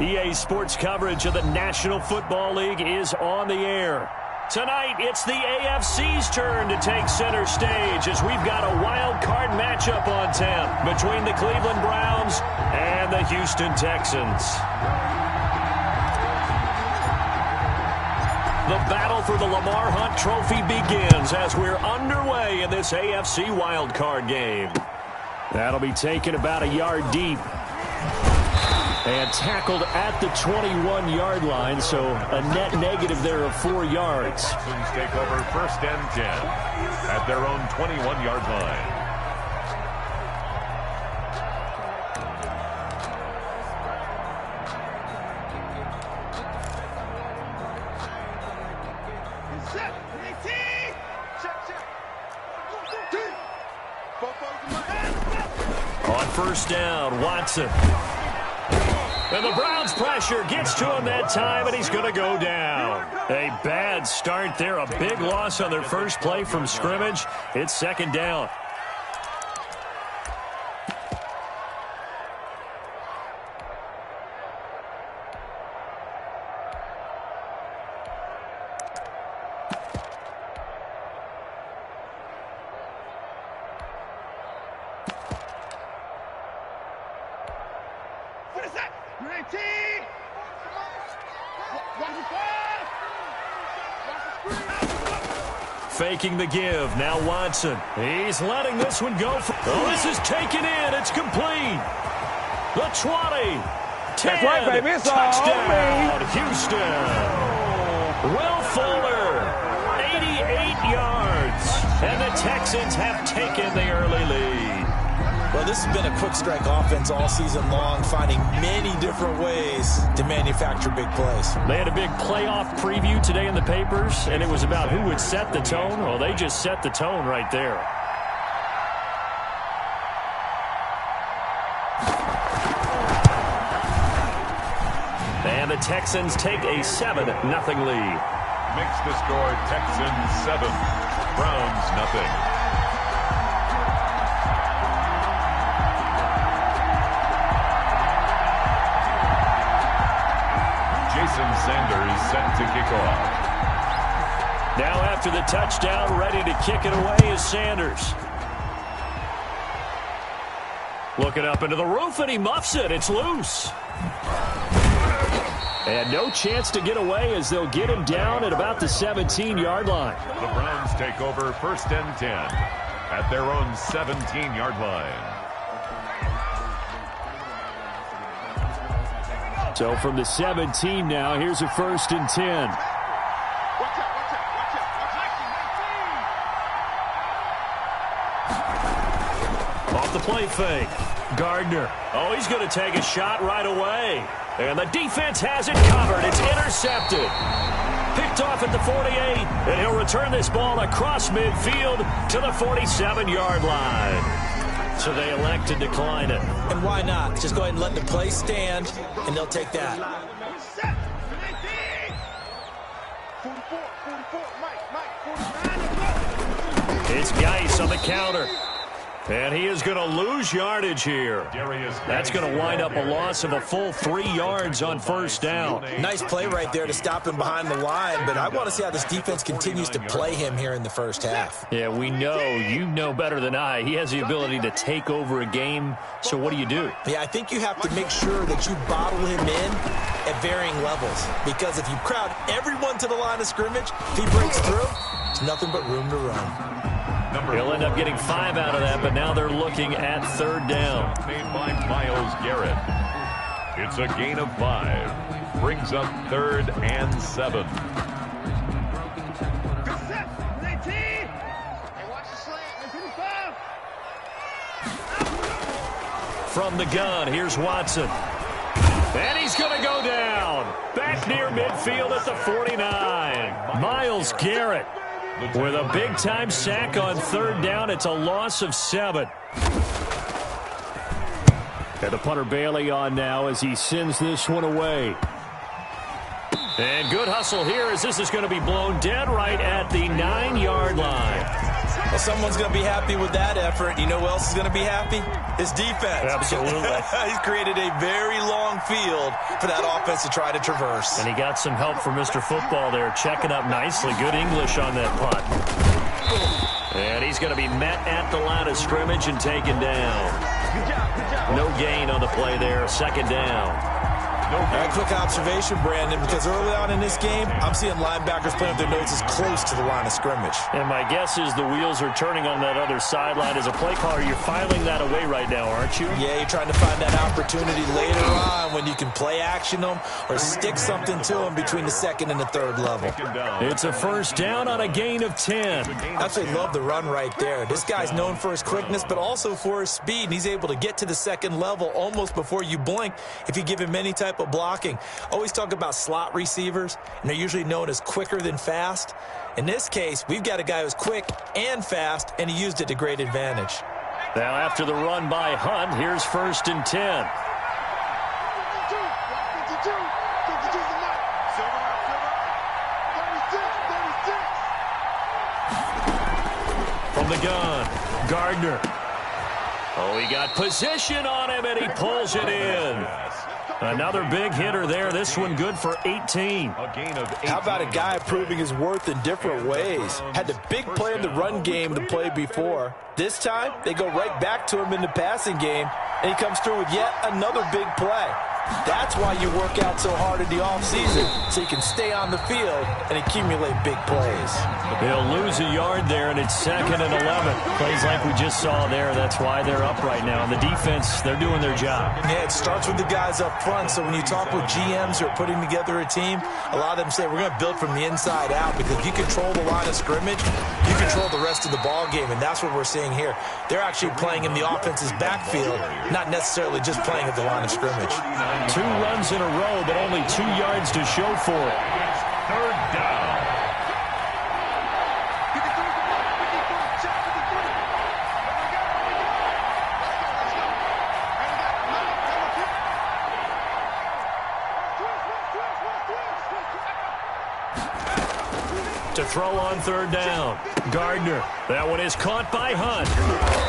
EA Sports coverage of the National Football League is on the air. Tonight, it's the AFC's turn to take center stage as we've got a wild card matchup on tap between the Cleveland Browns and the Houston Texans. The battle for the Lamar Hunt Trophy begins as we're underway in this AFC wildcard game. That'll be taken about a yard deep. And tackled at the 21-yard line, so a net negative there of 4 yards. Texans take over 1st and 10 at their own 21-yard line. On 1st down, Watson. And the Browns pressure gets to him that time, and he's going to go down. A bad start there, a big loss on their first play from scrimmage. It's 2nd down. Faking the give. Now Watson. He's letting this one go. Oh, this is taken in. It's complete. The 20. 10. That's right, baby. It's touchdown, Houston. Will Fuller. 88 yards. And the Texans have taken the early lead. Well, this has been a quick strike offense all season long, finding many different ways to manufacture big plays. They had a big playoff preview today in the papers, and it was about who would set the tone. Well, they just set the tone right there. And the Texans take a 7-0 lead. Makes the score Texans 7, Browns nothing. Sanders set to kick off. Now after the touchdown, ready to kick it away is Sanders. Looking up into the roof, and he muffs it. It's loose. And no chance to get away as they'll get him down at about the 17-yard line. The Browns take over 1st and 10 at their own 17-yard line. So from the 17 now, here's a 1st and 10. Off the play fake. Gardner. Oh, he's going to take a shot right away. And the defense has it covered. It's intercepted. Picked off at the 48, and he'll return this ball across midfield to the 47-yard line. So they elect to decline it. And why not? Just go ahead and let the play stand, and they'll take that. It's Geis on the counter. And he is going to lose yardage here. That's going to wind up a loss of a full 3 yards on 1st down. Nice play right there to stop him behind the line, but I want to see how this defense continues to play him here in the 1st half. Yeah, we know. You know better than I. He has the ability to take over a game, so what do you do? Yeah, I think you have to make sure that you bottle him in at varying levels, because if you crowd everyone to the line of scrimmage, if he breaks through, there's nothing but room to run. He'll end up getting 5 out of that, but now they're looking at 3rd down. Made by Myles Garrett. It's a gain of 5. Brings up 3rd and 7. From the gun, here's Watson. And he's going to go down. Back near midfield at the 49. Myles Garrett with a big-time sack on 3rd down. It's a loss of 7. And the punter Bailey on now as he sends this one away. And good hustle here as this is going to be blown dead right at the 9-yard line. Well, someone's going to be happy with that effort. You know who else is going to be happy? His defense. Absolutely. He's created a very long field for that offense to try to traverse. And he got some help from Mr. Football there, checking up nicely. Good English on that punt. And he's going to be met at the line of scrimmage and taken down. No gain on the play there. Second down. A quick observation, Brandon, because early on in this game, I'm seeing linebackers playing with their noses close to the line of scrimmage. And my guess is the wheels are turning on that other sideline. As a play caller, you're filing that away right now, aren't you? Yeah, you're trying to find that opportunity later on when you can play action them or stick something to them between the second and the third level. It's a first down on a gain of 10. I absolutely love the run right there. This guy's known for his quickness, but also for his speed. And he's able to get to the second level almost before you blink if you give him any type of blocking. Always talk about slot receivers, and they're usually known as quicker than fast. In this case, we've got a guy who's quick and fast, and he used it to great advantage. Now after the run by Hunt, here's first and 10. From the gun, Gardner. Oh, he got position on him, and he pulls it in. Another big hitter there. This one good for 18. How about a guy proving his worth in different ways? Had the big play in the run game to play before. This time, they go right back to him in the passing game, and he comes through with yet another big play. That's why you work out so hard in the offseason, so you can stay on the field and accumulate big plays. They'll lose a yard there, and it's second and 11. Plays like we just saw there. That's why they're up right now. And the defense, they're doing their job. Yeah, it starts with the guys up front. So when you talk with GMs who are putting together a team, a lot of them say we're going to build from the inside out, because if you control the line of scrimmage, you control the rest of the ball game, and that's what we're seeing here. They're actually playing in the offense's backfield, not necessarily just playing at the line of scrimmage. 2 runs in a row, but only 2 yards to show for it. Third down. To throw on third down. Gardner. That one is caught by Hunt.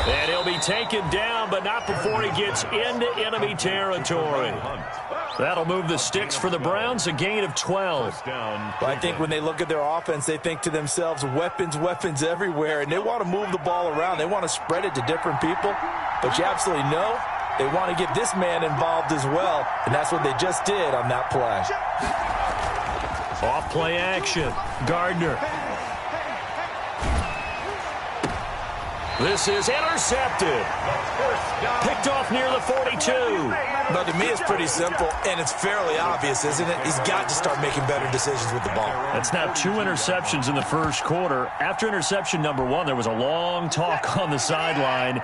And he'll be taken down, but not before he gets into enemy territory. That'll move the sticks for the Browns, a gain of 12. Well, I think when they look at their offense, they think to themselves, weapons, weapons everywhere, and they want to move the ball around. They want to spread it to different people, but you absolutely know they want to get this man involved as well, and that's what they just did on that play. Off play action. Gardner. This is intercepted. Picked off near the 42. But to me, it's pretty simple, and it's fairly obvious, isn't it? He's got to start making better decisions with the ball. That's now 2 interceptions in the first quarter. After interception number 1, there was a long talk on the sideline.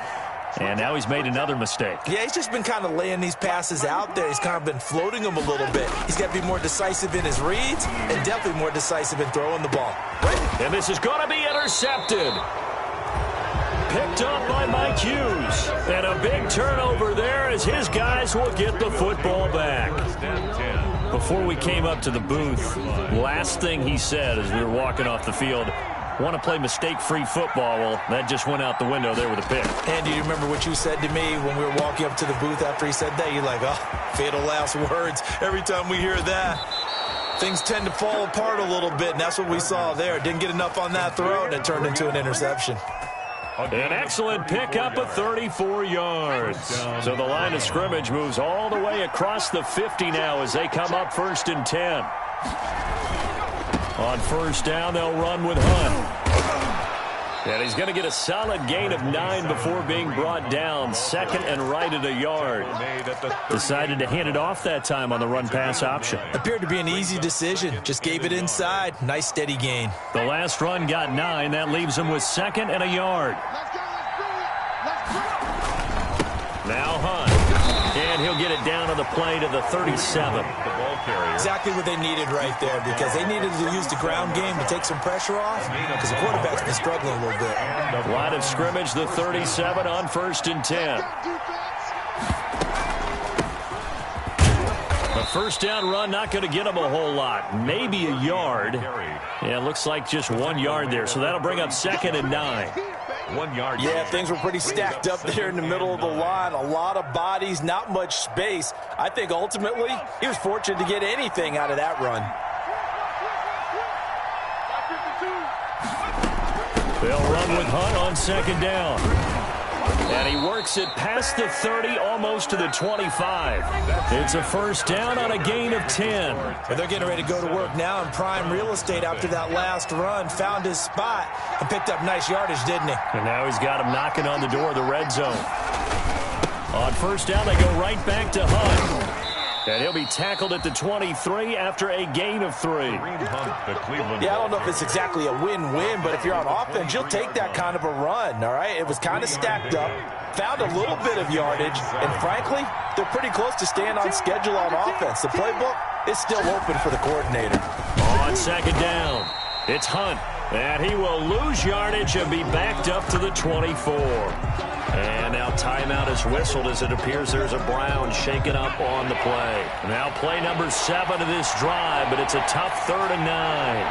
And now he's made another mistake. Yeah, he's just been kind of laying these passes out there. He's kind of been floating them a little bit. He's got to be more decisive in his reads and definitely more decisive in throwing the ball. And this is going to be intercepted. Picked up by Mike Hughes. And a big turnover there as his guys will get the football back. Before we came up to the booth, last thing he said as we were walking off the field, want to play mistake-free football. Well, that just went out the window there with a pick. And do you remember what you said to me when we were walking up to the booth after he said that? You're like, oh, fatal last words. Every time we hear that, things tend to fall apart a little bit, and that's what we saw there. Didn't get enough on that throw, and it turned into an interception. An excellent pickup of 34 yards. So the line of scrimmage moves all the way across the 50 now as they come up first and 10. On first down, they'll run with Hunt. And he's going to get a solid gain of 9 before being brought down. Second and right at a yard. Decided to hand it off that time on the run-pass option. Appeared to be an easy decision. Just gave it inside. Nice steady gain. The last run got 9. That leaves him with second and a yard. Now Hunt. And he'll get it down on the play to the 37. Exactly what they needed right there, because they needed to use the ground game to take some pressure off, because the quarterback's been struggling a little bit. Line of scrimmage, the 37 on first and 10. A first down run, not going to get him a whole lot. Maybe a yard. Yeah, it looks like just 1 yard there, so that'll bring up second and 9. 1 yard. Yeah, things were pretty stacked up there in the middle of the line. A lot of bodies, not much space. I think ultimately he was fortunate to get anything out of that run. They'll run with Hunt on second down. And he works it past the 30, almost to the 25. It's a first down on a gain of 10. But they're getting ready to go to work now in prime real estate after that last run. Found his spot and picked up nice yardage, didn't he? And now he's got him knocking on the door of the red zone. On first down, they go right back to Hunt. And he'll be tackled at the 23 after a gain of 3. Yeah, I don't know if it's exactly a win-win, but if you're on offense, you'll take that kind of a run, all right? It was kind of stacked up, found a little bit of yardage, and frankly, they're pretty close to staying on schedule on offense. The playbook is still open for the coordinator. On second down, it's Hunt, and he will lose yardage and be backed up to the 24. And now timeout is whistled as it appears there's a Brown shaken up on the play. Now play number 7 of this drive, but it's a tough 3rd and 9.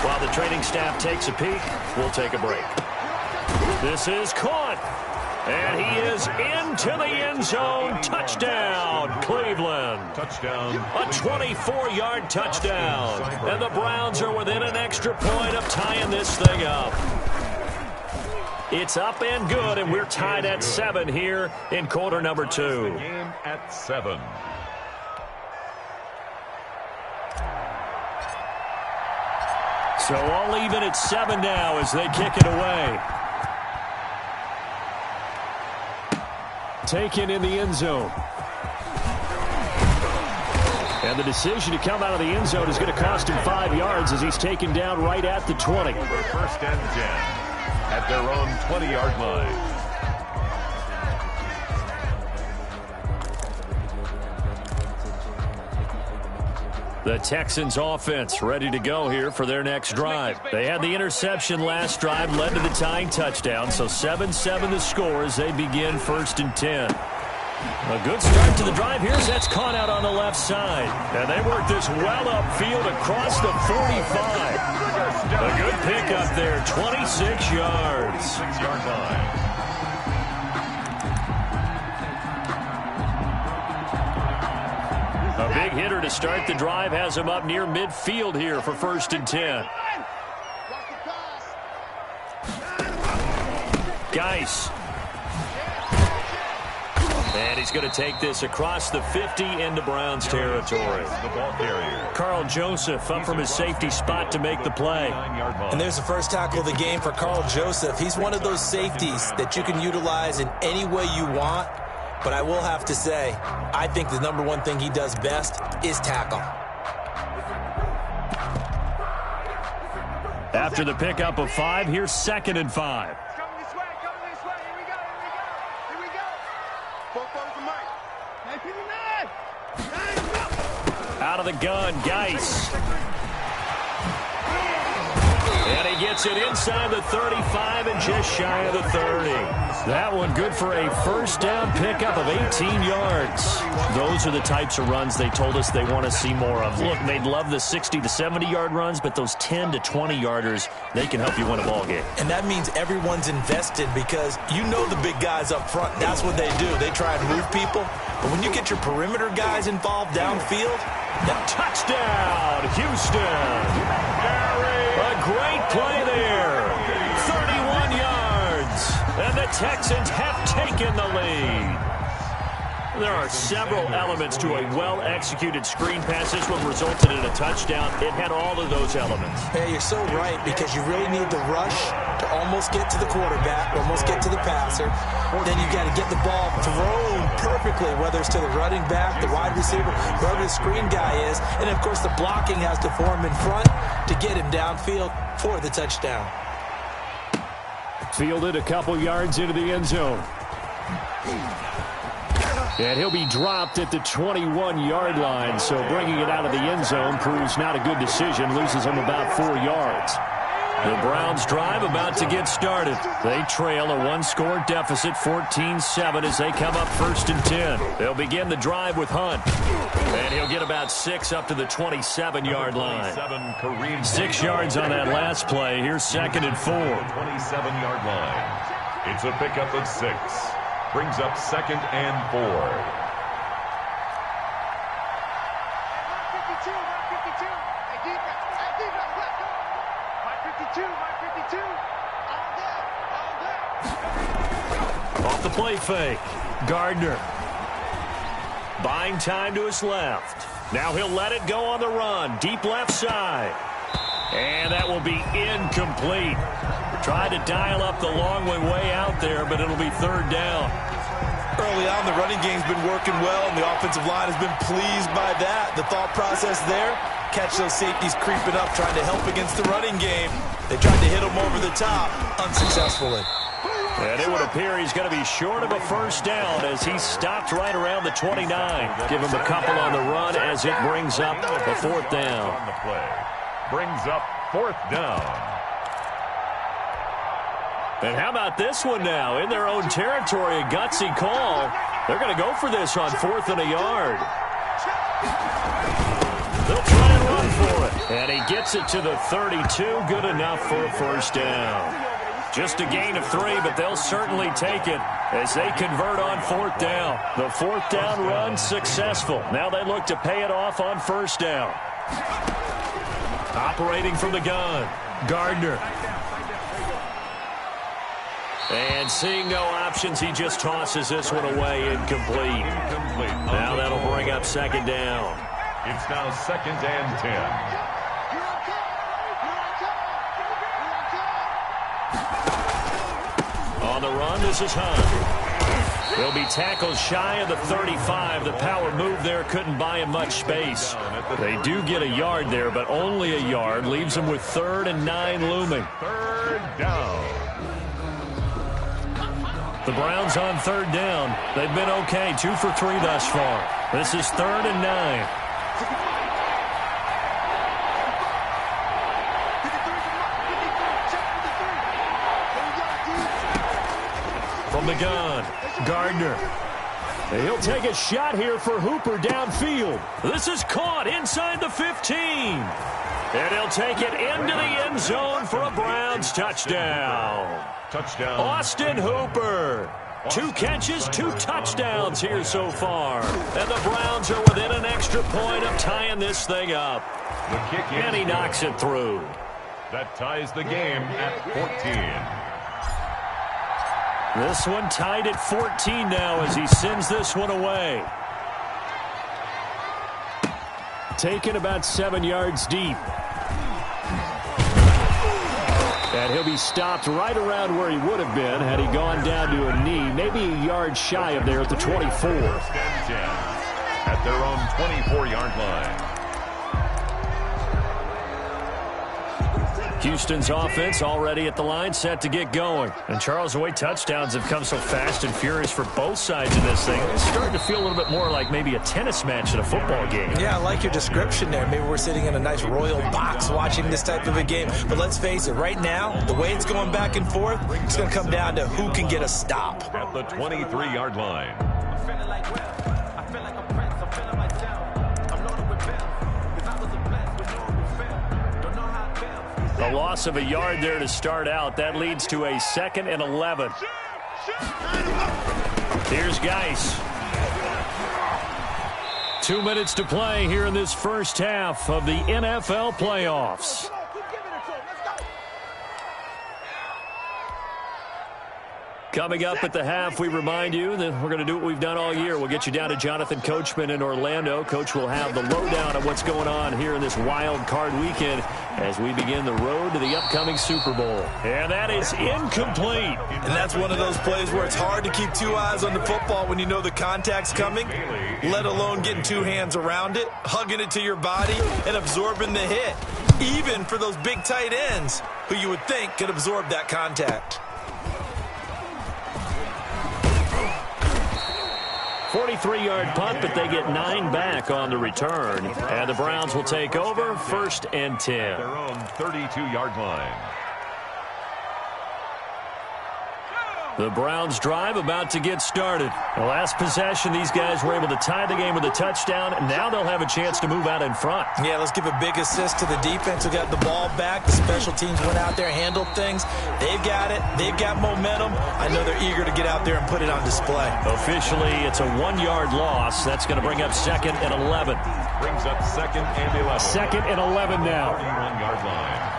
While the training staff takes a peek, we'll take a break. This is caught. And he is into the end zone. Touchdown, Cleveland. Touchdown. A 24-yard touchdown. And the Browns are within an extra point of tying this thing up. It's up and good, and we're tied at 7 here in quarter number 2. The game at 7. So all even at 7 now as they kick it away. Taken in the end zone. And the decision to come out of the end zone is going to cost him 5 yards as he's taken down right at the 20. First and 10. At their own 20-yard line. The Texans offense ready to go here for their next drive. They had the interception last drive, led to the tying touchdown, so 7-7 the score as they begin 1st and 10. A good start to the drive. Here's that's caught out on the left side. And they work this well upfield across the 45. A good pickup there, 26 yards. 6-yard line. A big hitter to start the drive has him up near midfield here for 1st and 10. Geis. And he's going to take this across the 50 into Browns territory. The ball carrier. Carl Joseph up from his safety spot to make the play. And there's the first tackle of the game for Carl Joseph. He's one of those safeties that you can utilize in any way you want. But I will have to say, I think the number one thing he does best is tackle. After the pickup of 5, here's 2nd and 5. Out of the gun, Geis. And he gets it inside the 35 and just shy of the 30. That one good for a first down pickup of 18 yards. Those are the types of runs they told us they want to see more of. Look, they'd love the 60 to 70-yard runs, but those 10 to 20-yarders, they can help you win a ball game. And that means everyone's invested because you know the big guys up front. That's what they do. They try and move people. But when you get your perimeter guys involved downfield, touchdown, Houston. A great play there. 31 yards. And the Texans have taken the lead. There are several elements to a well-executed screen pass. This one resulted in a touchdown. It had all of those elements. Hey, you're so right because you really need to rush to almost get to the quarterback, almost get to the passer. Then you got to get the ball thrown perfectly, whether it's to the running back, the wide receiver, wherever the screen guy is. And, of course, the blocking has to form in front to get him downfield for the touchdown. Fielded a couple yards into the end zone. And he'll be dropped at the 21-yard line, so bringing it out of the end zone proves not a good decision, loses him about 4 yards. The Browns drive about to get started. They trail a one-score deficit, 14-7, as they come up 1st and 10. They'll begin the drive with Hunt. And he'll get about 6 up to the 27-yard line. 6 yards on that last play. Here's 2nd and 4. 27-yard line. It's a pickup of 6. Brings up 2nd and 4. Off the play fake. Gardner. Buying time to his left. Now he'll let it go on the run. Deep left side. And that will be incomplete. Tried to dial up the long way out there, but it'll be 3rd down. Early on, the running game's been working well, and the offensive line has been pleased by that. The thought process there, catch those safeties creeping up, trying to help against the running game. They tried to hit him over the top, unsuccessfully. And it would appear he's going to be short of a 1st down as he stopped right around the 29. Give him a couple on the run as it brings up a 4th down. On the play. Brings up 4th down. And how about this one now? In their own territory, a gutsy call. They're going to go for this on 4th and a yard. They'll try and run for it. And he gets it to the 32. Good enough for a 1st down. Just a gain of 3, but they'll certainly take it as they convert on 4th down. The 4th down run successful. Now they look to pay it off on 1st down. Operating from the gun, Gardner. And seeing no options, he just tosses this one away, incomplete. Now that'll bring up 2nd down. It's now 2nd and 10. On the run, this is Hunt. He'll be tackled shy of the 35. The power move there couldn't buy him much space. They do get a yard there, but only a yard. Leaves him with 3rd and 9 looming. 3rd down. The Browns on 3rd down. They've been okay, 2 for 3 thus far. This is 3rd and 9. From the gun, Gardner. He'll take a shot here for Hooper downfield. This is caught inside the 15. And he'll take it into the end zone for a Browns touchdown. Touchdown. Austin Hooper. 2 catches, 2 touchdowns here so far. And the Browns are within an extra point of tying this thing up. The kick is and he knocks it through. That ties the game at 14. This one tied at 14 now as he sends this one away. Taken about 7 yards deep. And he'll be stopped right around where he would have been had he gone down to a knee, maybe a yard shy of there at the 24. 1st and 10 at their own 24-yard line. Houston's offense already at the line, set to get going. And Charles, the way touchdowns have come so fast and furious for both sides of this thing, it's starting to feel a little bit more like maybe a tennis match in a football game. Yeah, I like your description there. Maybe we're sitting in a nice royal box watching this type of a game. But let's face it, right now, the way it's going back and forth, it's going to come down to who can get a stop. At the 23-yard line. A loss of a yard there to start out. That leads to a 2nd and 11. Here's Geis. 2 minutes to play here in this first half of the NFL playoffs. Coming up at the half, we remind you that we're going to do what we've done all year. We'll get you down to Jonathan Coachman in Orlando. Coach will have the lowdown of what's going on here in this wild card weekend as we begin the road to the upcoming Super Bowl. And that is incomplete. And that's one of those plays where it's hard to keep 2 eyes on the football when you know the contact's coming, let alone getting 2 hands around it, hugging it to your body, and absorbing the hit, even for those big tight ends who you would think could absorb that contact. 43-yard punt, but they get 9 back on the return. And the Browns will take over 1st and 10. Their own 32-yard line. The Browns drive about to get started. The last possession, these guys were able to tie the game with a touchdown, and now they'll have a chance to move out in front. Yeah, let's give a big assist to the defense who got the ball back. The special teams went out there, handled things. They've got it. They've got momentum. I know they're eager to get out there and put it on display. Officially, it's a 1-yard loss. That's going to bring up 2nd and 11. Brings up 2nd and 11. 2nd and 11 now. 41-yard line.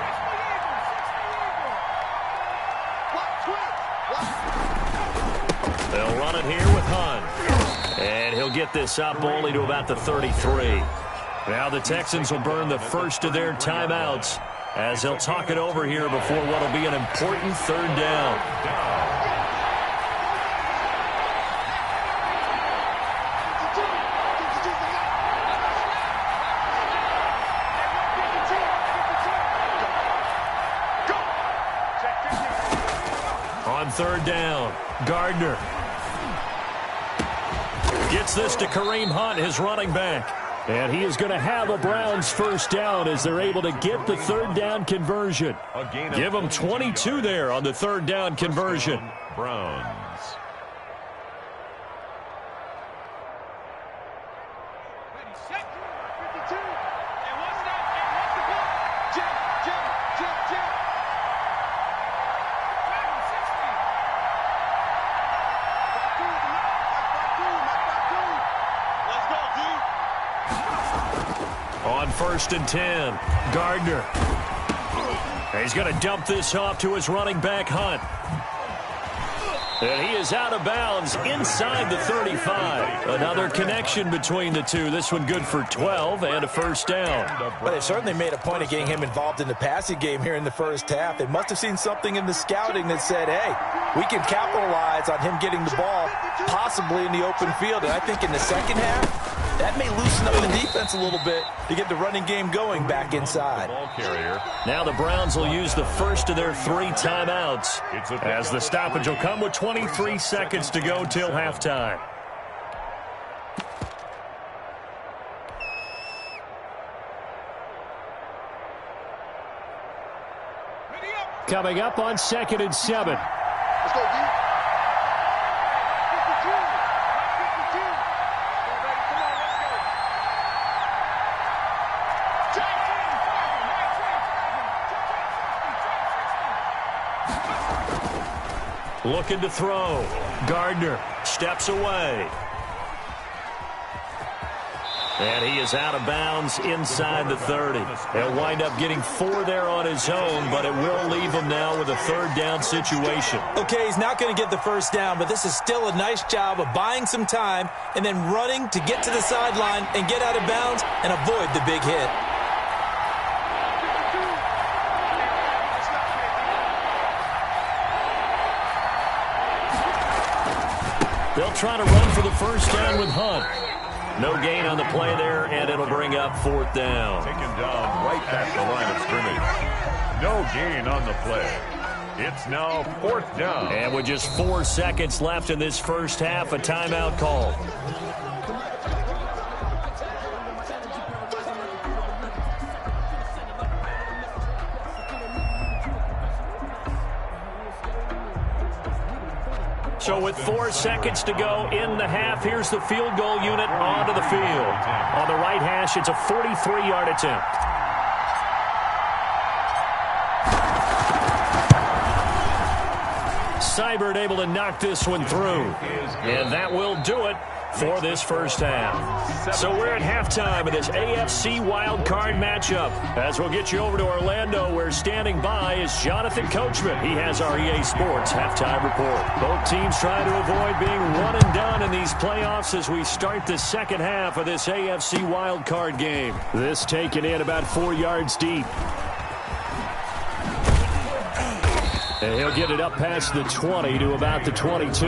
They'll run it here with Hunt. And he'll get this up only to about the 33. Now the Texans will burn the first of their timeouts as they'll talk it over here before what will be an important 3rd down. On 3rd down, Gardner gets this to Kareem Hunt, his running back. And he is going to have a Browns first down as they're able to get the 3rd down conversion. Give them 22 there on the 3rd down conversion. Browns. On 1st and 10, Gardner. He's going to dump this off to his running back, Hunt. And he is out of bounds inside the 35. Another connection between the two. This one good for 12 and a first down. But they certainly made a point of getting him involved in the passing game here in the first half. They must have seen something in the scouting that said, hey, we can capitalize on him getting the ball possibly in the open field. And I think in the second half, that may loosen up the defense a little bit to get the running game going back inside. Now the Browns will use the first of their 3 timeouts as the stoppage will come with 23 seconds to go till halftime. Coming up on 2nd and 7. Let's go, D. Looking to throw. Gardner steps away. And he is out of bounds inside the 30. He'll wind up getting 4 there on his own, but it will leave him now with a 3rd down situation. Okay, he's not going to get the first down, but this is still a nice job of buying some time and then running to get to the sideline and get out of bounds and avoid the big hit. They'll try to run for the first down with Hunt. No gain on the play there, and it'll bring up 4th down. Taken down right at the line of scrimmage. No gain on the play. It's now 4th down. And with just 4 seconds left in this first half, a timeout call. So with 4 seconds to go in the half, here's the field goal unit onto the field. On the right hash, it's a 43-yard attempt. Seibert able to knock this one through. And that will do it for this first half. So we're at halftime of this AFC wildcard matchup. As we'll get you over to Orlando, where standing by is Jonathan Coachman. He has our EA Sports halftime report. Both teams trying to avoid being run and done in these playoffs as we start the second half of this AFC wildcard game. This taken in about 4 yards deep. And he'll get it up past the 20 to about the 22.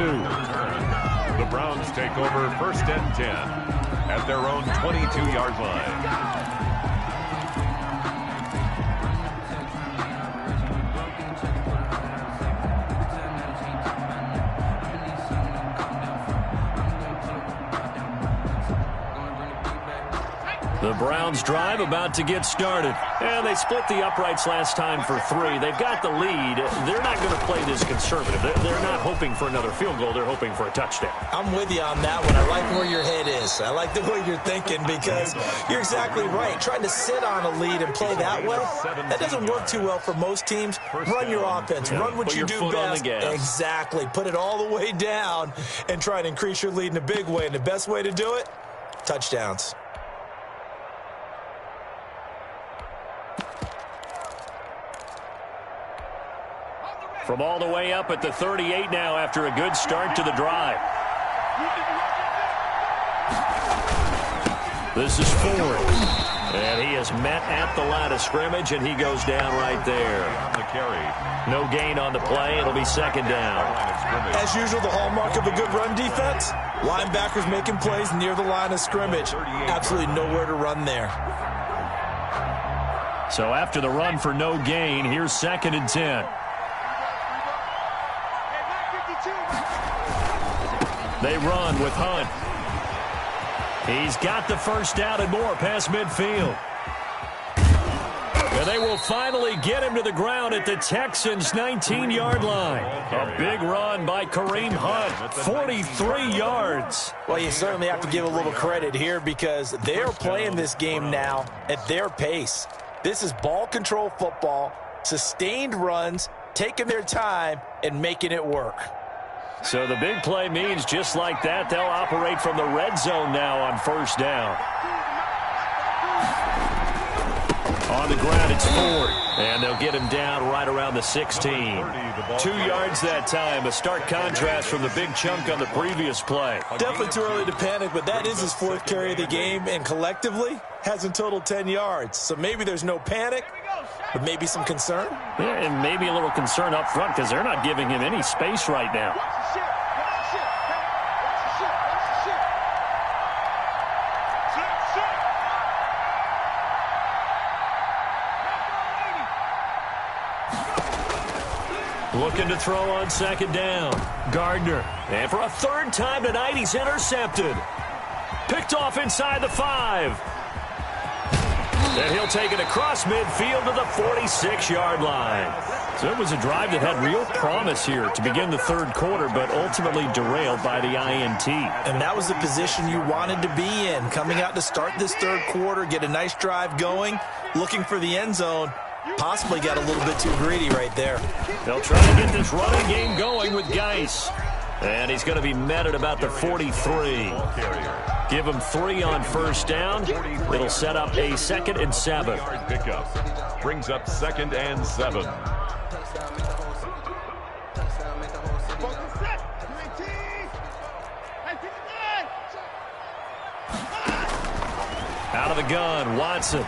The Browns take over 1st and 10 at their own 22-yard line. The Browns drive about to get started. And they split the uprights last time for 3. They've got the lead. They're not going to play this conservative. They're not hoping for another field goal. They're hoping for a touchdown. I'm with you on that one. I like where your head is. I like the way you're thinking because you're exactly right. Trying to sit on a lead and play that way, that doesn't work too well for most teams. Run your offense. Run what you do best. Exactly. Put it all the way down and try and increase your lead in a big way. And the best way to do it, touchdowns. From all the way up at the 38 now after a good start to the drive. This is Ford. And he is met at the line of scrimmage, and he goes down right there. No gain on the play. It'll be second down. As usual, the hallmark of a good run defense, linebackers making plays near the line of scrimmage. Absolutely nowhere to run there. So after the run for no gain, here's 2nd and 10. They run with Hunt. He's got the first down and more past midfield. And they will finally get him to the ground at the Texans' 19-yard line. A big run by Kareem Hunt, 43 yards. Well, you certainly have to give a little credit here because they're playing this game now at their pace. This is ball control football, sustained runs, taking their time, and making it work. So the big play means just like that, they'll operate from the red zone now on first down. On the ground, it's Ford. And they'll get him down right around the 16. 2 yards that time. A stark contrast from the big chunk on the previous play. Definitely too early to panic, but that is his 4th carry of the game, and collectively has in total 10 yards. So maybe there's no panic, but maybe some concern. Yeah, and maybe a little concern up front because they're not giving him any space right now. Looking to throw on 2nd down. Gardner. And for a 3rd time tonight, he's intercepted. Picked off inside the 5. And he'll take it across midfield to the 46-yard line. So it was a drive that had real promise here to begin the 3rd quarter, but ultimately derailed by the INT. And that was the position you wanted to be in. Coming out to start this 3rd quarter, get a nice drive going, looking for the end zone. Possibly got a little bit too greedy right there. They'll try to get this running game going with Geis. And he's going to be met at about the 43. Give him 3 on first down. It'll set up a 2nd and 7. Pickup brings up 2nd and 7. Out of the gun, Watson.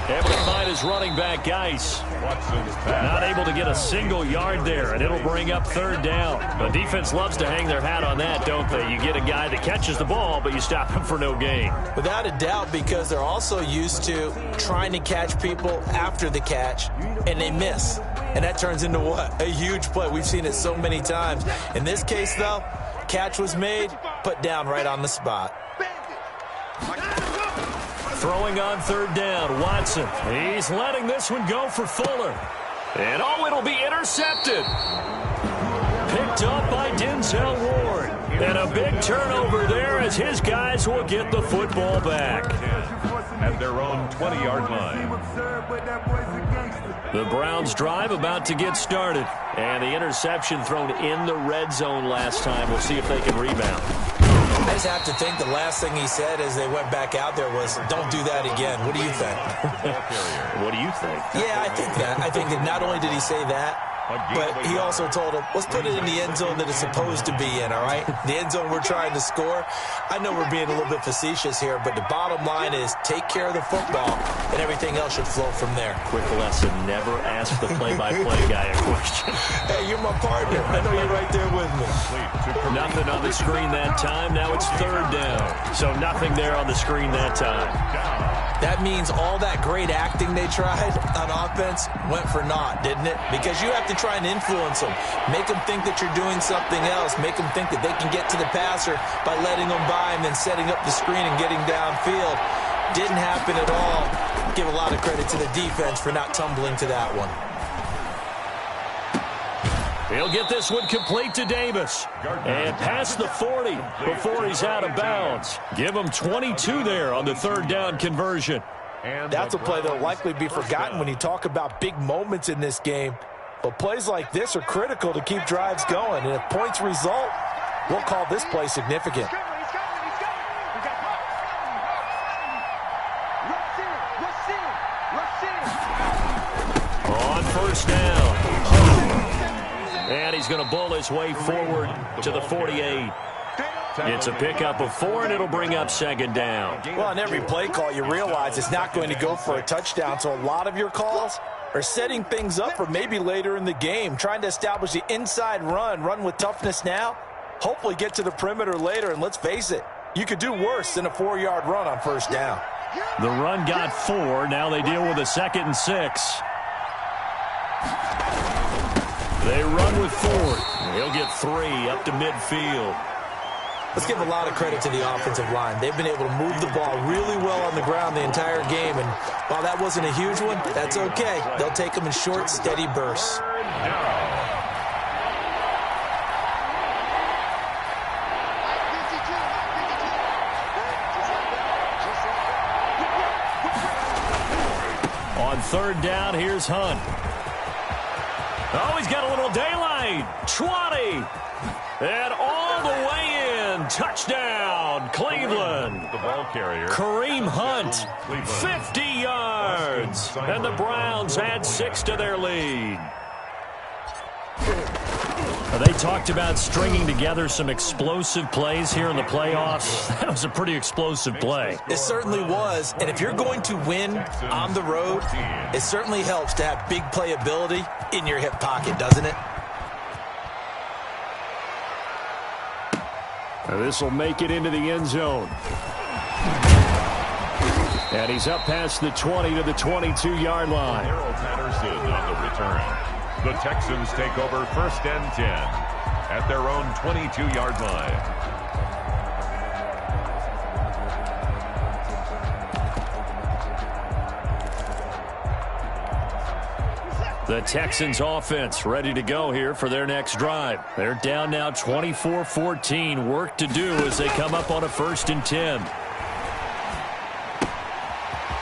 Able to find his running back, Geis. Not able to get a single yard there, and it'll bring up 3rd down. The defense loves to hang their hat on that, don't they? You get a guy that catches the ball, but you stop him for no gain. Without a doubt, because they're also used to trying to catch people after the catch, and they miss. And that turns into what? A huge play. We've seen it so many times. In this case, though, catch was made, put down right on the spot. Throwing on 3rd down, Watson. He's letting this one go for Fuller. And it'll be intercepted. Picked up by Denzel Ward. And a big turnover there as his guys will get the football back. At their own 20-yard line. The Browns drive about to get started. And the interception thrown in the red zone last time. We'll see if they can rebound. I just have to think the last thing he said as they went back out there was, don't do that again. What do you think? What do you think? Yeah, I think that. I think that not only did he say that, but he also told him, let's put it in the end zone that it's supposed to be in, all right? The end zone we're trying to score. I know we're being a little bit facetious here, but the bottom line is take care of the football, and everything else should flow from there. Quick lesson, never ask the play-by-play guy a question. Hey, you're my partner. I know you're right there with me. Nothing on the screen that time. Now it's 3rd down. So nothing there on the screen that time. That means all that great acting they tried on offense went for naught, didn't it? Because you have to try and influence them. Make them think that you're doing something else. Make them think that they can get to the passer by letting them by and then setting up the screen and getting downfield. Didn't happen at all. Give a lot of credit to the defense for not tumbling to that one. He'll get this one complete to Davis. And past the 40 before he's out of bounds. Give him 22 there on the third down conversion. That's a play that will likely be forgotten when you talk about big moments in this game. But plays like this are critical to keep drives going. And if points result, we'll call this play significant. On first down. And he's going to bull his way forward to the 48. It's a pickup of 4, and it'll bring up second down. Well, on every play call, you realize it's not going to go for a touchdown. So a lot of your calls are setting things up for maybe later in the game, trying to establish the inside run with toughness now, hopefully get to the perimeter later. And let's face it, you could do worse than a 4-yard run on first down. The run got 4. Now they deal with a 2nd and 6. They run with 4. He'll get 3 up to midfield. Let's give a lot of credit to the offensive line. They've been able to move the ball really well on the ground the entire game. And while that wasn't a huge one, that's okay. They'll take them in short, steady bursts. On third down, here's Hunt. Oh, he's got a little daylight. 20. And all the way in. Touchdown, Cleveland. The ball carrier. Kareem Hunt, 50 yards. And the Browns add 6 to their lead. They talked about stringing together some explosive plays here in the playoffs. That was a pretty explosive play. It certainly was. And if you're going to win on the road, it certainly helps to have big playability in your hip pocket, doesn't it? This will make it into the end zone. And he's up past the 20 to the 22-yard line. Harold Patterson on the return. The Texans take over 1st and 10 at their own 22-yard line. The Texans offense ready to go here for their next drive. They're down now 24-14. Work to do as they come up on a 1st and 10.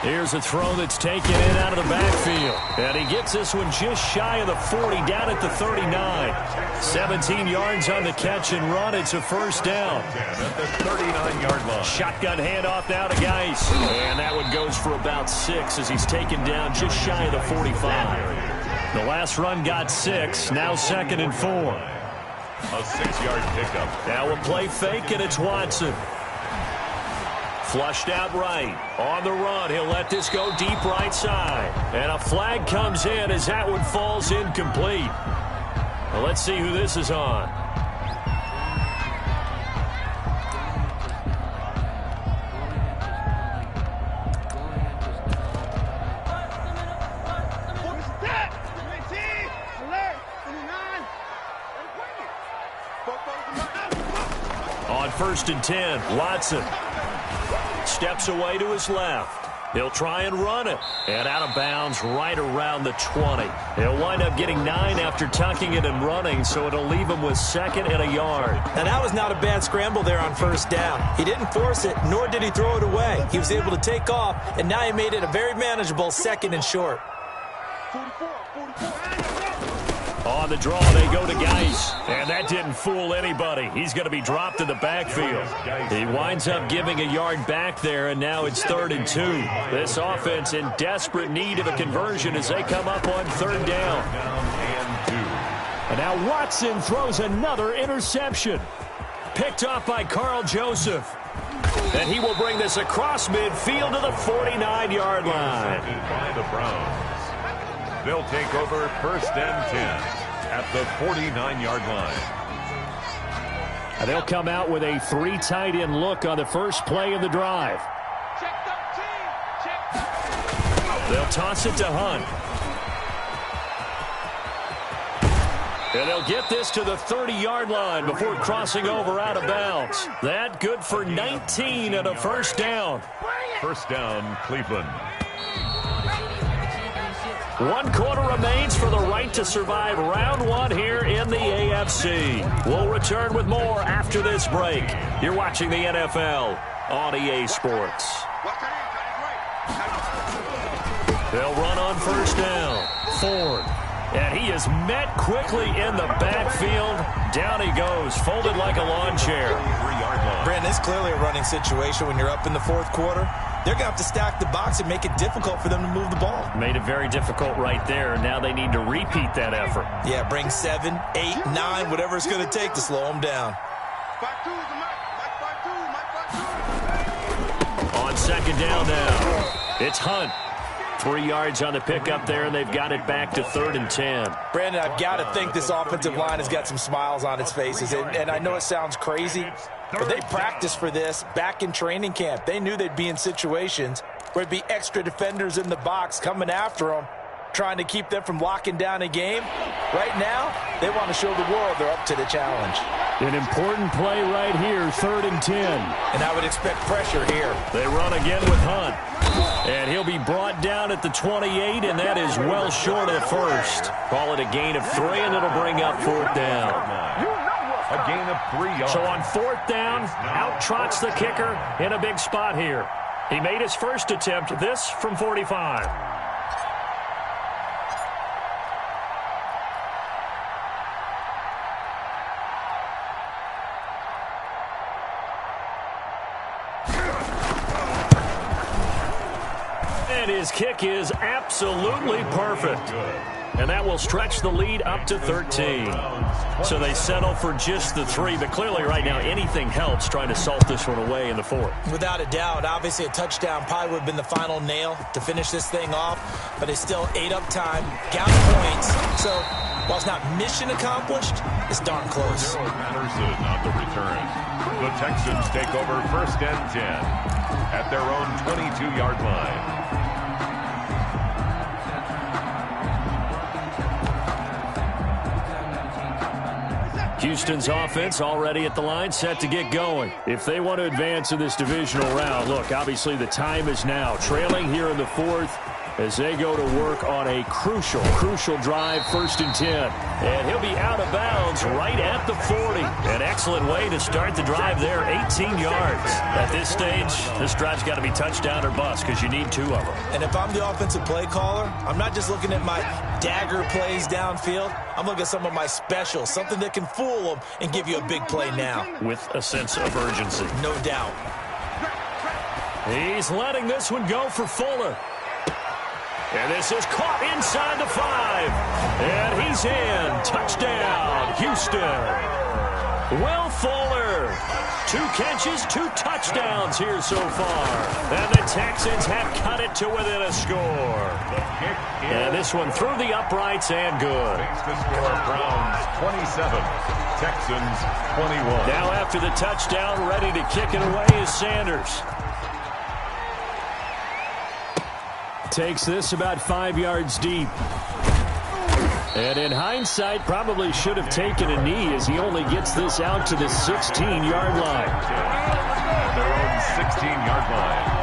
Here's a throw that's taken in out of the backfield. And he gets this one just shy of the 40, down at the 39. 17 yards on the catch and run. It's a 1st down. At the 39-yard line. Shotgun handoff now to Geis. And that one goes for about 6 as he's taken down just shy of the 45. The last run got 6. Now 2nd and 4. A 6-yard pickup. Now a play fake, and it's Watson. Flushed out right. On the run, he'll let this go deep right side. And a flag comes in as that one falls incomplete. Well, let's see who this is on. On 1st and 10, Watson steps away to his left. He'll try and run it. And out of bounds right around the 20. He'll wind up getting 9 after tucking it and running, so it'll leave him with 2nd and a yard. And that was not a bad scramble there on 1st down. He didn't force it, nor did he throw it away. He was able to take off, and now he made it a very manageable 2nd and short. On the draw, they go to Geis. And that didn't fool anybody. He's going to be dropped in the backfield. He winds up giving a yard back there, and now it's 3rd and 2. This offense in desperate need of a conversion as they come up on 3rd down. And now Watson throws another interception. Picked off by Carl Joseph. And he will bring this across midfield to the 49-yard line. By the Browns. They'll take over 1st and 10 at the 49-yard line. And they'll come out with a 3 tight end look on the first play of the drive. Check 13. Check They'll toss it to Hunt. And they'll get this to the 30-yard line before crossing over out of bounds. That good for 19 and a first down. First down, Cleveland. 1 quarter remains for the right to survive round 1 here in the AFC. We'll return with more after this break. You're watching the NFL on EA Sports. They'll run on first down. Ford. And he is met quickly in the backfield. Down he goes, folded like a lawn chair. Brandon, it's clearly a running situation when you're up in the fourth quarter. They're going to have to stack the box and make it difficult for them to move the ball. Made it very difficult right there. Now they need to repeat that effort. Yeah, bring 7, 8, 9, whatever it's going to take to slow them down. On second down now, it's Hunt. 3 yards on the pickup there, and they've got it back to 3rd and 10. Brandon, I've got to think this offensive line has got some smiles on its faces. And I know it sounds crazy, but they practiced for this back in training camp. They knew they'd be in situations where it'd be extra defenders in the box coming after them, trying to keep them from locking down a game. Right now, they want to show the world they're up to the challenge. An important play right here, 3rd and 10. And I would expect pressure here. They run again with Hunt. And he'll be brought down at the 28, and that is well short of the first. Call it a gain of 3, and it'll bring up 4th down. A gain of 3 yards. So on 4th down, out trots the kicker in a big spot here. He made his first attempt, this from 45. And his kick is absolutely perfect. And that will stretch the lead up to 13. So they settle for just the 3. But clearly right now anything helps trying to salt this one away in the 4th. Without a doubt, obviously a touchdown probably would have been the final nail to finish this thing off. But it's still ate up time, got points. So while it's not mission accomplished, it's darn close. Patterson on the return. The Texans take over 1st and 10 at their own 22-yard line. Houston's offense already at the line, set to get going. If they want to advance in this divisional round, look, obviously the time is now. Trailing here in the 4th as they go to work on a crucial drive, 1st and 10. And he'll be out of bounds right at the 40. An excellent way to start the drive there, 18 yards. At this stage, this drive's got to be touchdown or bust because you need 2 of them. And if I'm the offensive play caller, I'm not just looking at my dagger plays downfield. I'm looking at some of my specials, something that can fool them and give you a big play now. With a sense of urgency. No doubt. He's letting this one go for Fuller. And this is caught inside the 5. And he's in. Touchdown, Houston. Will Fuller. 2 catches, 2 touchdowns here so far. And the Texans have cut it to within a score. And this one through the uprights and good. The score, Browns 27, Texans 21. Now after the touchdown, ready to kick it away is Sanders. Takes this about 5 yards deep. And in hindsight, probably should have taken a knee as he only gets this out to the 16-yard line. At their own 16-yard line.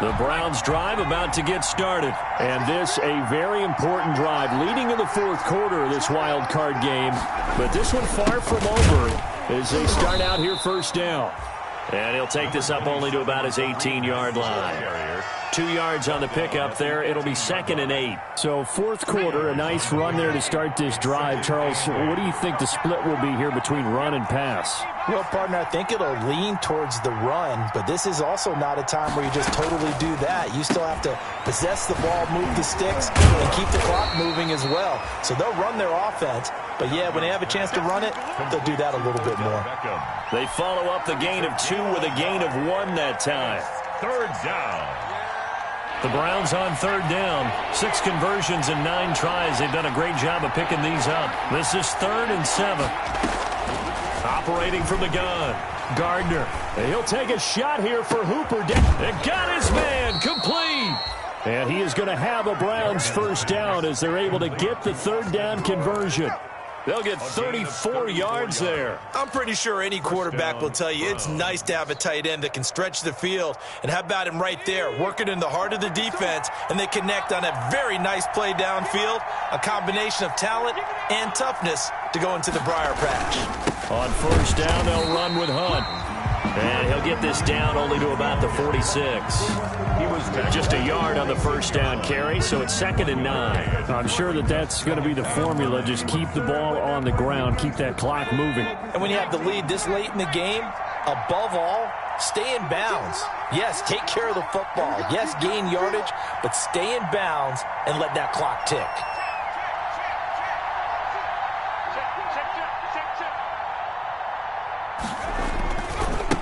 The Browns drive about to get started. And this a very important drive leading in the 4th quarter of this wild card game. But this one far from over as they start out here 1st down. And he'll take this up only to about his 18-yard line. 2 yards on the pickup there. It'll be 2nd and 8. So 4th quarter, a nice run there to start this drive. Charles, what do you think the split will be here between run and pass? Well, partner, I think it'll lean towards the run, but this is also not a time where you just totally do that. You still have to possess the ball, move the sticks, and keep the clock moving as well. So they'll run their offense, but yeah, when they have a chance to run it, they'll do that a little bit more. They follow up the gain of 2 with a gain of 1 that time. 3rd down. The Browns on 3rd down. 6 conversions and 9 tries. They've done a great job of picking these up. This is 3rd and 7. Operating from the gun. Gardner. He'll take a shot here for Hooper. It got his man complete. And he is going to have a Browns first down as they're able to get the third down conversion. They'll get 34 yards there. I'm pretty sure any quarterback will tell you it's nice to have a tight end that can stretch the field. And how about him right there, working in the heart of the defense, and they connect on a very nice play downfield, a combination of talent and toughness to go into the briar patch. On first down, they'll run with Hunt. And he'll get this down only to about the 46. He was just a yard on the first down carry, so it's 2nd and 9. I'm sure that's going to be the formula. Just keep the ball on the ground. Keep that clock moving. And when you have the lead this late in the game, above all, stay in bounds. Yes, take care of the football. Yes, gain yardage, but stay in bounds and let that clock tick.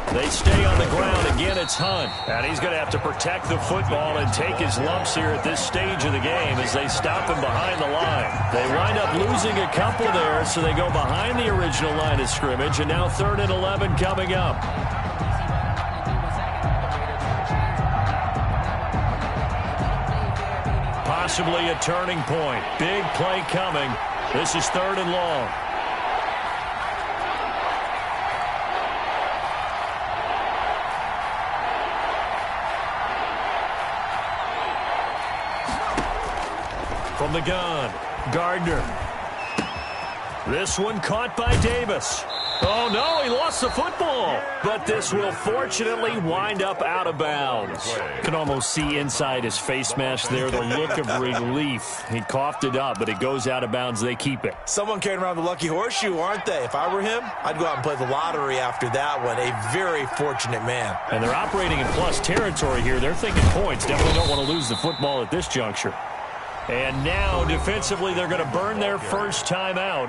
They stay on the ground. Again, it's Hunt. And he's going to have to protect the football and take his lumps here at this stage of the game as they stop him behind the line. They wind up losing a couple there, so they go behind the original line of scrimmage, and now 3rd and 11 coming up. Possibly a turning point. Big play coming. This is 3rd and long. From the gun, Gardner. This one caught by Davis. Oh, no, he lost the football. But this will fortunately wind up out of bounds. Can almost see inside his face mask there the look of relief. He coughed it up, but it goes out of bounds. They keep it. Someone carrying around the lucky horseshoe, aren't they? If I were him, I'd go out and play the lottery after that one. A very fortunate man. And they're operating in plus territory here. They're thinking points. Definitely don't want to lose the football at this juncture. And now, defensively, they're going to burn their first time out.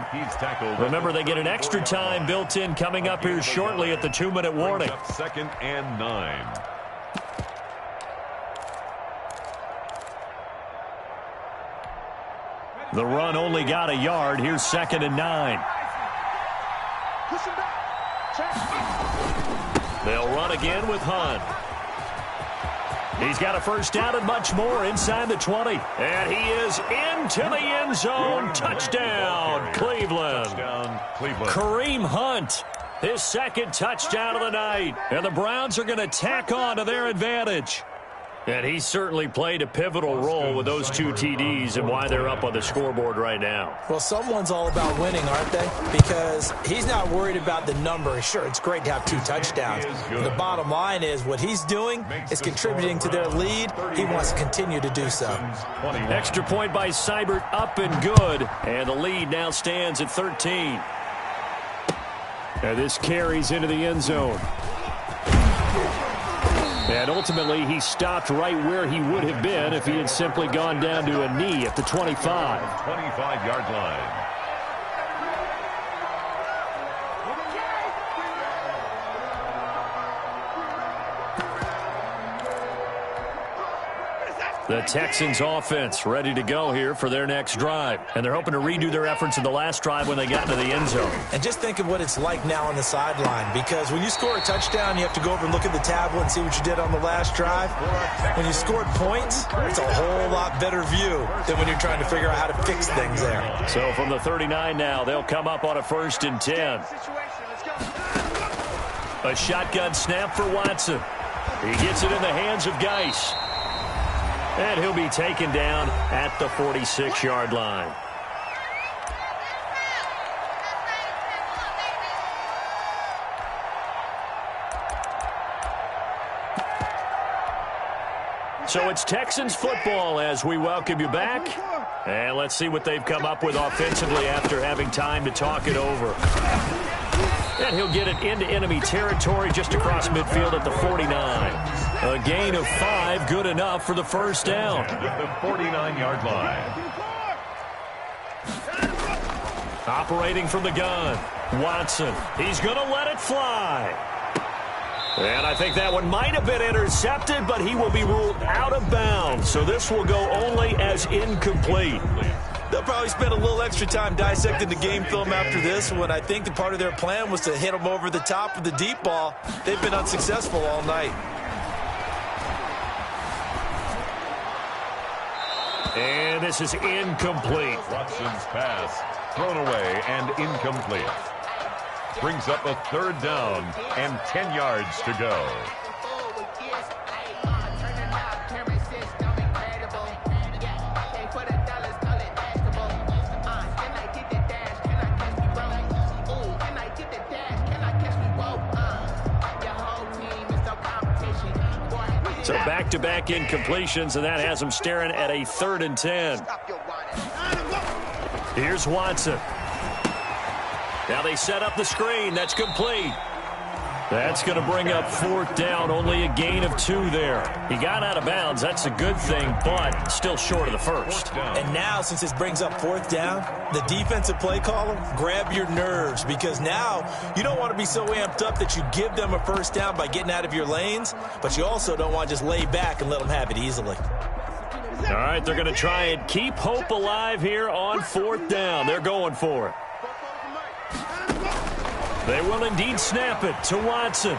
Remember, they get an extra time built in coming up here shortly at the 2-minute warning. 2nd and 9. The run only got a yard. Here's 2nd and 9. They'll run again with Hunt. He's got a first down and much more inside the 20. And he is into the end zone. Touchdown, Cleveland. Kareem Hunt, his 2nd touchdown of the night. And the Browns are going to tack on to their advantage. And he certainly played a pivotal role with those 2 TDs and why they're up on the scoreboard right now. Well, someone's all about winning, aren't they? Because he's not worried about the number. Sure, it's great to have 2 touchdowns. The bottom line is what he's doing is contributing to their lead. He wants to continue to do so. Extra point by Seibert, up and good. And the lead now stands at 13. And this carries into the end zone. And ultimately, he stopped right where he would have been if he had simply gone down to a knee at the 25. 25-yard line. The Texans offense ready to go here for their next drive. And they're hoping to redo their efforts in the last drive when they got into the end zone. And just think of what it's like now on the sideline. Because when you score a touchdown, you have to go over and look at the tablet and see what you did on the last drive. When you scored points, it's a whole lot better view than when you're trying to figure out how to fix things there. So from the 39 now, they'll come up on a 1st and 10. A shotgun snap for Watson. He gets it in the hands of Geis. And he'll be taken down at the 46-yard line. So it's Texans football as we welcome you back. And let's see what they've come up with offensively after having time to talk it over. And he'll get it into enemy territory just across midfield at the 49. A gain of 5, good enough for the first down. At the 49-yard line. Operating from the gun, Watson. He's going to let it fly. And I think that one might have been intercepted, but he will be ruled out of bounds. So this will go only as incomplete. They'll probably spend a little extra time dissecting the game film after this when I think the part of their plan was to hit them over the top with the deep ball. They've been unsuccessful all night. And this is incomplete. Watson's pass thrown away and incomplete. Brings up a 3rd down and 10 yards to go. So back-to-back incompletions, and that has him staring at a 3rd and 10. Here's Watson. Now they set up the screen. That's complete. That's going to bring up 4th down. Only a gain of 2 there. He got out of bounds. That's a good thing, but still short of the 1st. And now, since this brings up 4th down, the defensive play caller, grab your nerves, because now you don't want to be so amped up that you give them a 1st down by getting out of your lanes, but you also don't want to just lay back and let them have it easily. All right, they're going to try and keep hope alive here on 4th down. They're going for it. They will indeed snap it to Watson.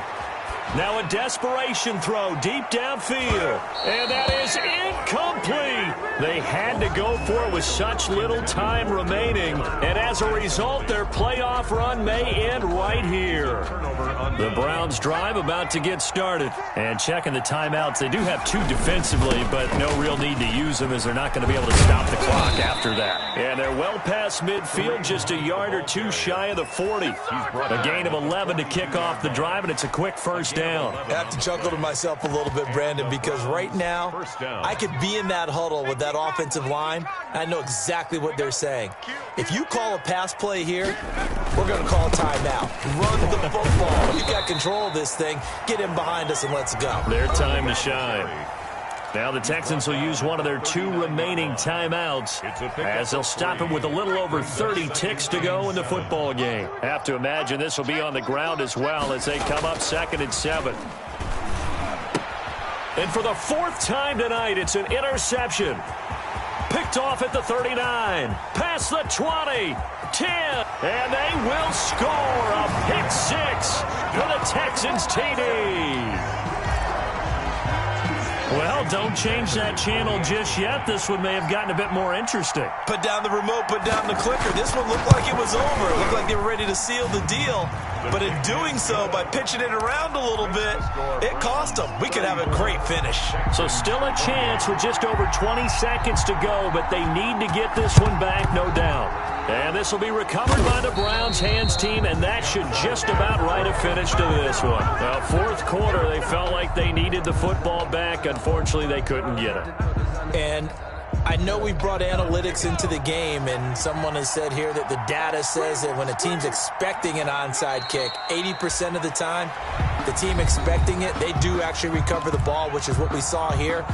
Now a desperation throw deep downfield. And that is incomplete. They had to go for it with such little time remaining. And as a result, their playoff run may end right here. The Browns drive about to get started. And checking the timeouts, they do have 2 defensively, but no real need to use them as they're not going to be able to stop the clock after that. And they're well past midfield, just a yard or 2 shy of the 40. A gain of 11 to kick off the drive, and it's a quick 1st down. I have to chuckle to myself a little bit, Brandon, because right now I could be in that huddle with that offensive line. I know exactly what they're saying. If you call a pass play here, we're going to call a timeout. Run the football. You got control of this thing. Get in behind us and let's go. Their time to shine. Now the Texans will use one of their 2 remaining timeouts as they'll stop it with a little over 30 ticks to go in the football game. Have to imagine this will be on the ground as well as they come up 2nd and 7. And for the 4th time tonight, it's an interception. Picked off at the 39, past the 20, 10, and they will score a pick 6 for the Texans TD. Well, don't change that channel just yet. This one may have gotten a bit more interesting. Put down the remote, put down the clicker. This one looked like it was over. It looked like they were ready to seal the deal. But in doing so, by pitching it around a little bit, it cost them. We could have a great finish. So still a chance with just over 20 seconds to go, but they need to get this one back, no doubt. And this will be recovered by the Browns hands team, and that should just about write a finish to this one. Well, 4th quarter, they felt like they needed the football back. Unfortunately, they couldn't get it. And I know we brought analytics into the game, and someone has said here that the data says that when a team's expecting an onside kick, 80% of the time, the team expecting it, they do actually recover the ball, which is what we saw here.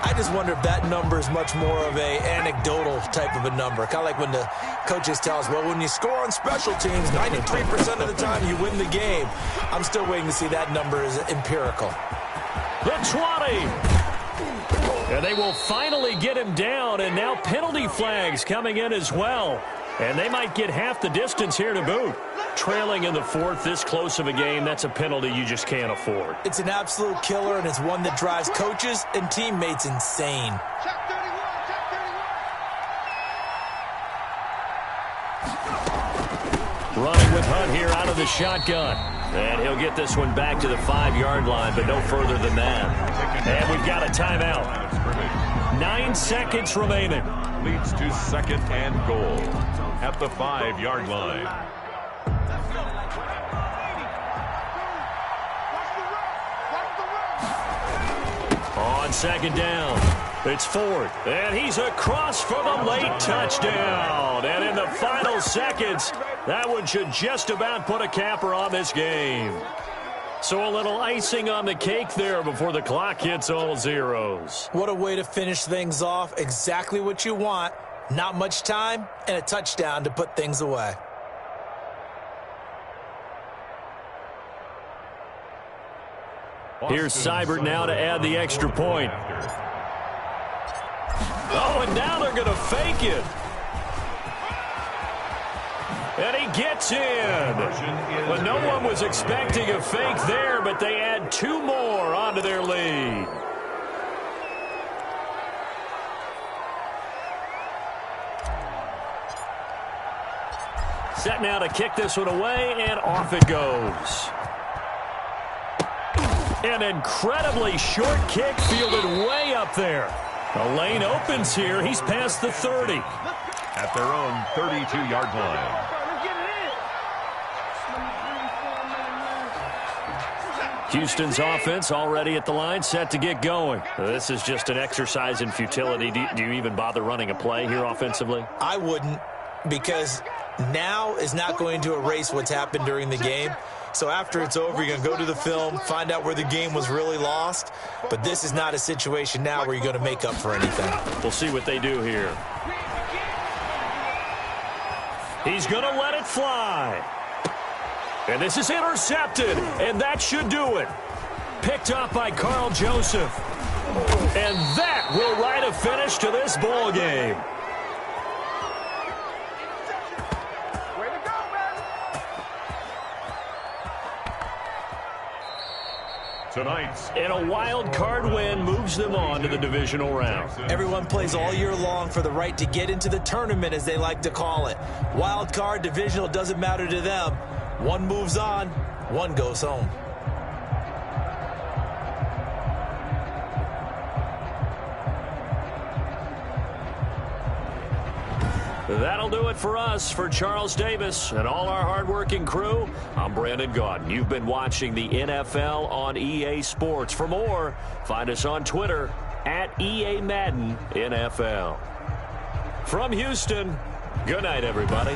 I just wonder if that number is much more of a anecdotal type of a number. Kind of like when the coaches tell us, well, when you score on special teams, 93% of the time you win the game. I'm still waiting to see that number is empirical. The 20. And they will finally get him down, and now penalty flags coming in as well. And they might get half the distance here to boot. Trailing in the 4th, this close of a game, that's a penalty you just can't afford. It's an absolute killer, and it's one that drives coaches and teammates insane. Running with Hunt here out of the shotgun. And he'll get this one back to the 5-yard line, but no further than that. And we've got a timeout. 9 seconds remaining. Leads to 2nd and goal at the 5-yard line. On 2nd down, it's Ford, and he's across for the late touchdown. And in the final seconds, that one should just about put a capper on this game. So a little icing on the cake there before the clock hits all zeros. What a way to finish things off. Exactly what you want. Not much time and a touchdown to put things away. Here's Seibert now to add the extra point. Oh, and now they're going to fake it. And he gets in. But no one was expecting a fake there, but they add 2 more onto their lead. Set now to kick this one away, and off it goes. An incredibly short kick fielded way up there. The lane opens here. He's past the 30. At their own 32-yard line. Houston's offense already at the line, set to get going. This is just an exercise in futility. Do you even bother running a play here offensively? I wouldn't, because now is not going to erase what's happened during the game. So after it's over, you're going to go to the film, find out where the game was really lost. But this is not a situation now where you're going to make up for anything. We'll see what they do here. He's going to let it fly. And this is intercepted, and that should do it. Picked up by Carl Joseph. And that will write a finish to this ball game. Tonight's And a wild card win moves them on to the divisional round. Everyone plays all year long for the right to get into the tournament, as they like to call it. Wild card, divisional, doesn't matter to them. One moves on, one goes home. That'll do it for us. For Charles Davis and all our hardworking crew, I'm Brandon Gaudin. You've been watching the NFL on EA Sports. For more, find us on Twitter at EA Madden NFL. From Houston, good night, everybody.